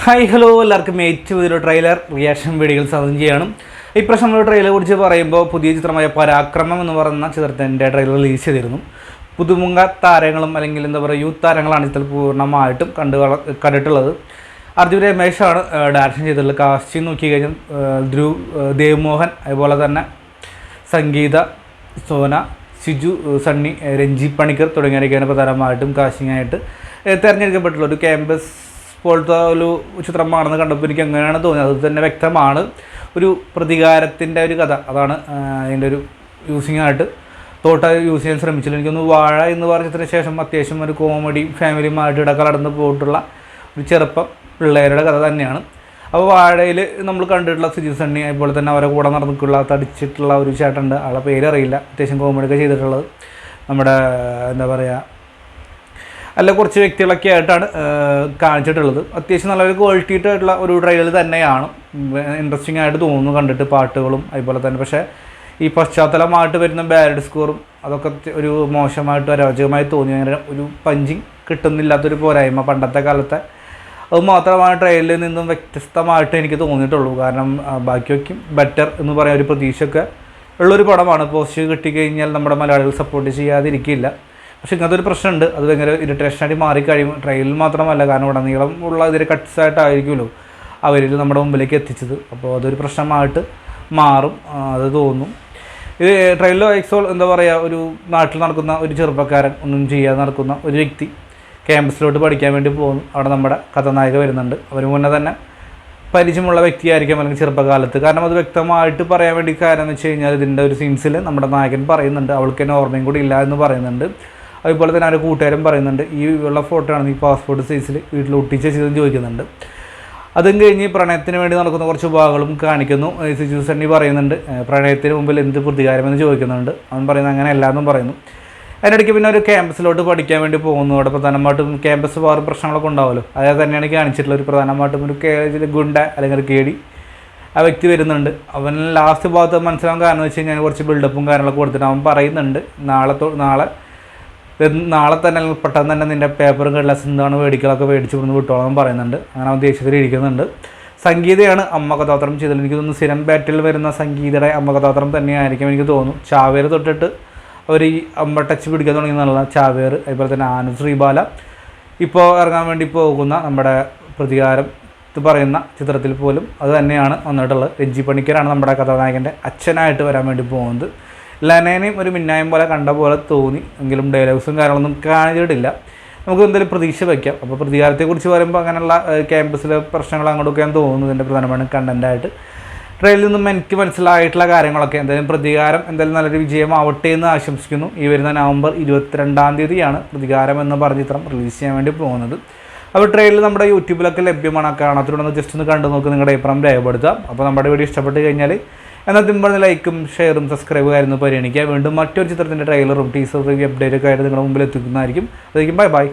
Hi hello എല്ലാവർക്കും ഏറ്റവും ഒരു ട്രെയിലർ റിയാക്ഷൻ വീഡിയോകൾ സാധനം ചെയ്യണം. ഇപ്രാവശ്യം നമ്മൾ ട്രെയിലറെ കുറിച്ച് പറയുമ്പോൾ പുതിയ ചിത്രമായ പരാക്രമം എന്ന് പറയുന്ന ചിത്രത്തിൻ്റെ ട്രെയിലർ റിലീസ് ചെയ്തിരുന്നു. പുതുമുഖ താരങ്ങളും അല്ലെങ്കിൽ എന്താ പറയുക യൂത്ത് താരങ്ങളാണ് ഇതിൽ പൂർണ്ണമായിട്ടും കണ്ടിട്ടുള്ളത്. അർജുൻ രമേശാണ് ഡയറക്ഷൻ ചെയ്തിട്ടുള്ളത്. കാസ്റ്റിംഗ് നോക്കി കഴിഞ്ഞാൽ ദേവ്മോഹൻ, അതുപോലെ തന്നെ സംഗീത, സോന, സിജു, സണ്ണി, രഞ്ജി പണിക്കർ തുടങ്ങിയവരൊക്കെയാണ് പ്രധാനമായിട്ടും കാസ്റ്റിംഗായിട്ട് തിരഞ്ഞെടുക്കപ്പെട്ടുള്ള ഒരു ക്യാമ്പസ് പോലത്തെ ഒരു ചിത്രമാണെന്ന് കണ്ടപ്പോൾ എനിക്ക് എങ്ങനെയാണ് തോന്നിയത്. അത് തന്നെ വ്യക്തമാണ്. ഒരു പ്രതികാരത്തിൻ്റെ ഒരു കഥ, അതാണ് അതിൻ്റെ ഒരു യൂസിങ്ങായിട്ട് യൂസ് ചെയ്യാൻ ശ്രമിച്ചില്ല. എനിക്കൊന്ന് വാഴ എന്ന് പറഞ്ഞതിന് ശേഷം അത്യാവശ്യം ഒരു കോമഡിയും ഫാമിലിയുമായിട്ട് ഇടകലർന്ന് പോയിട്ടുള്ള ഒരു ചെറുപ്പം പിള്ളേരുടെ കഥ തന്നെയാണ്. അപ്പോൾ വാഴയിൽ നമ്മൾ കണ്ടിട്ടുള്ള സിജു സണ്ണി, അതുപോലെ തന്നെ അവരെ കൂടെ നടന്നിട്ടുള്ള തടിച്ചിട്ടുള്ള ഒരു ചേട്ടനുണ്ട്, ആളെ പേരറിയില്ല, അത്യാവശ്യം കോമഡിയൊക്കെ ചെയ്തിട്ടുള്ളത്. നമ്മുടെ എന്താ പറയുക അല്ല കുറച്ച് വ്യക്തികളൊക്കെ ആയിട്ടാണ് കാണിച്ചിട്ടുള്ളത്. അത്യാവശ്യം നല്ലൊരു ക്വാളിറ്റി ആയിട്ടുള്ള ഒരു ട്രെയിലർ തന്നെയാണ്. ഇൻട്രസ്റ്റിംഗ് ആയിട്ട് തോന്നുന്നു കണ്ടിട്ട്, പാട്ടുകളും അതുപോലെ തന്നെ. പക്ഷേ ഈ പശ്ചാത്തലമായിട്ട് വരുന്ന ബാലഡ് സ്കോറും അതൊക്കെ ഒരു മോശമായിട്ട് അരോചകമായി തോന്നി. അങ്ങനെ ഒരു പഞ്ചിങ് കിട്ടുന്നില്ലാത്തൊരു പോരായ്മ പണ്ടത്തെ കാലത്തെ അത് മാത്രമാണ് ട്രെയിലറിൽ നിന്നും വ്യത്യസ്തമായിട്ട് എനിക്ക് തോന്നിയിട്ടുള്ളൂ. കാരണം ബാക്കിയൊക്കെ ബെറ്റർ എന്ന് പറയാൻ ഒരു പ്രതീക്ഷയൊക്കെ ഉള്ളൊരു പടമാണ്. പോസിറ്റീവ് കിട്ടിക്കഴിഞ്ഞാൽ നമ്മുടെ മലയാളികൾ സപ്പോർട്ട് ചെയ്യാതിരിക്കില്ല. പക്ഷേ ഇങ്ങനത്തെ ഒരു പ്രശ്നമുണ്ട്. അത് ഭയങ്കര ഇറിറ്റേഷനായിട്ട് മാറിക്കഴിയും. ട്രെയിലിൽ മാത്രമല്ല, കാരണം ഉടനീളം ഉള്ള ഇതിൽ കട്ട്സ് ആയിട്ടായിരിക്കുമല്ലോ അവരിൽ നമ്മുടെ മുമ്പിലേക്ക് എത്തിച്ചത്. അപ്പോൾ അതൊരു പ്രശ്നമായിട്ട് മാറും, അത് തോന്നും. ഇത് ട്രെയിലോ എക്സോൾ എന്താ പറയുക, ഒരു നാട്ടിൽ നടക്കുന്ന ഒരു ചെറുപ്പക്കാരൻ, ഒന്നും ചെയ്യാതെ നടക്കുന്ന ഒരു വ്യക്തി ക്യാമ്പസിലോട്ട് പഠിക്കാൻ വേണ്ടി പോകുന്നു. അവിടെ നമ്മുടെ കഥാനായിക വരുന്നുണ്ട്. അവർ മുന്നേ തന്നെ പരിചയമുള്ള വ്യക്തിയായിരിക്കും, അല്ലെങ്കിൽ ചെറുപ്പകാലത്ത്. കാരണം അത് വ്യക്തമായിട്ട് പറയാൻ വേണ്ടി കാരണം എന്ന് വെച്ച് കഴിഞ്ഞാൽ ഇതിൻ്റെ ഒരു സീൻസിൽ നമ്മുടെ നായകൻ പറയുന്നുണ്ട് അവൾക്ക് തന്നെ ഓർമ്മയും കൂടി ഇല്ല എന്ന് പറയുന്നുണ്ട്. അതുപോലെ തന്നെ അവരുടെ കൂട്ടുകാരൻ പറയുന്നുണ്ട് ഈ ഉള്ള ഫോട്ടോ ആണ് ഈ പാസ്പോർട്ട് സൈസിൽ വീട്ടിൽ ഒട്ടിച്ച് ചെയ്തെന്ന് ചോദിക്കുന്നുണ്ട്. അതും കഴിഞ്ഞ് പ്രണയത്തിന് വേണ്ടി നടക്കുന്ന കുറച്ച് ഭാഗങ്ങളും കാണിക്കുന്നു. സിജു സണ്ണി പറയുന്നുണ്ട് പ്രണയത്തിന് മുമ്പിൽ എന്ത് പ്രതികാരമെന്ന് ചോദിക്കുന്നുണ്ട്. അവൻ പറയുന്നത് അങ്ങനെ എല്ലാമെന്നും പറയുന്നു. അതിനിടയ്ക്ക് പിന്നെ ഒരു ക്യാമ്പസിലോട്ട് പഠിക്കാൻ വേണ്ടി പോകുന്നു. അവിടെ പ്രധാനമായിട്ടും ക്യാമ്പസ് വേറെ പ്രശ്നങ്ങളൊക്കെ ഉണ്ടാവുമല്ലോ, അതായത് തന്നെയാണ് കാണിച്ചിട്ടുള്ള ഒരു പ്രധാനമായിട്ടും ഒരു ഗുണ്ട അല്ലെങ്കിൽ ഒരു കേടി ആ വ്യക്തി വരുന്നുണ്ട്. അവൻ ലാസ്റ്റ് ഭാഗത്ത് മനസ്സിലാവാൻ കാരണം എന്ന് വെച്ച് കഴിഞ്ഞാൽ കുറച്ച് ബിൽഡപ്പും കാര്യങ്ങളൊക്കെ കൊടുത്തിട്ട് അവൻ പറയുന്നുണ്ട് നാളെ തന്നെ പെട്ടെന്ന് തന്നെ നിൻ്റെ പേപ്പറും കടലാസ് എന്താണ് മേടിക്കലൊക്കെ മേടിച്ച് കൊടുന്ന് വിട്ടോളം പറയുന്നുണ്ട്. അങ്ങനെ അവൻ ദേഷ്യത്തിൽ ഇരിക്കുന്നുണ്ട്. സംഗീതയാണ് അമ്മ കഥാപാത്രം ചെയ്തത്. എനിക്ക് തോന്നുന്നു സ്ഥിരം ബാറ്റിൽ വരുന്ന സംഗീതയുടെ അമ്മ കഥാപാത്രം തന്നെയായിരിക്കും എനിക്ക് തോന്നുന്നു. ചാവേർ തൊട്ടിട്ട് അവർ ഈ അമ്മ ടച്ച് പിടിക്കാൻ തുടങ്ങിയെന്നുള്ള ചാവേർ, അതുപോലെ തന്നെ ആനു ശ്രീബാല ഇപ്പോൾ ഇറങ്ങാൻ വേണ്ടി പോകുന്ന നമ്മുടെ പ്രതികാരം എന്ന് പറയുന്ന ചിത്രത്തിൽ പോലും അത് തന്നെയാണ് വന്നിട്ടുള്ളത്. രഞ്ജി പണിക്കരാണ് നമ്മുടെ കഥാനായകൻ്റെ അച്ഛനായിട്ട് വരാൻ വേണ്ടി പോകുന്നത്. ലനേനെയും ഒരു മിന്നായം പോലെ കണ്ട പോലെ തോന്നി, എങ്കിലും ഡയലോഗ്സും കാര്യങ്ങളൊന്നും കാണിച്ചിട്ടില്ല. നമുക്ക് എന്തെങ്കിലും പ്രതീക്ഷ വയ്ക്കാം. അപ്പോൾ പ്രതികാരത്തെക്കുറിച്ച് പറയുമ്പോൾ അങ്ങനെയുള്ള ക്യാമ്പസിലെ പ്രശ്നങ്ങൾ അങ്ങോട്ടൊക്കെയാണ് തോന്നുന്നു ഇതിൻ്റെ പ്രധാനമായിട്ടും കണ്ടൻറ്റായിട്ട്. ട്രെയിലിൽ നിന്നും എനിക്ക് മനസ്സിലായിട്ടുള്ള കാര്യങ്ങളൊക്കെ എന്തായാലും പ്രതികാരം എന്തായാലും നല്ലൊരു വിജയമാവട്ടെ എന്ന് ആശംസിക്കുന്നു. ഈ വരുന്ന നവംബർ 22 പ്രതികാരം എന്ന് പറഞ്ഞ ചിത്രം റിലീസ് ചെയ്യാൻ വേണ്ടി പോകുന്നത്. അപ്പോൾ ട്രെയിലർ നമ്മുടെ യൂട്യൂബിലൊക്കെ ലഭ്യമാണ്. കാണാത്തതുകൊണ്ട് ജസ്റ്റ് ഒന്ന് കണ്ടു നോക്കി നിങ്ങളുടെ അഭിപ്രായം രേഖപ്പെടുത്താം. അപ്പോൾ നമ്മുടെ വീഡിയോ ഇഷ്ടപ്പെട്ട് കഴിഞ്ഞാൽ എന്നാൽ പറഞ്ഞ ലൈക്കും ഷെയറും സബ്സ്ക്രൈബും ആയിരുന്നു പരിഗണിക്കുക. വീണ്ടും മറ്റൊരു ചിത്രത്തിൻ്റെ ട്രെയിലറും ടീസർ റിവ്യൂ അപ്ഡേറ്റൊക്കെ ആയിട്ട് നിങ്ങളുടെ മുമ്പിൽ എത്തിക്കുന്നതായിരിക്കും. അതായിരിക്കും ബൈ.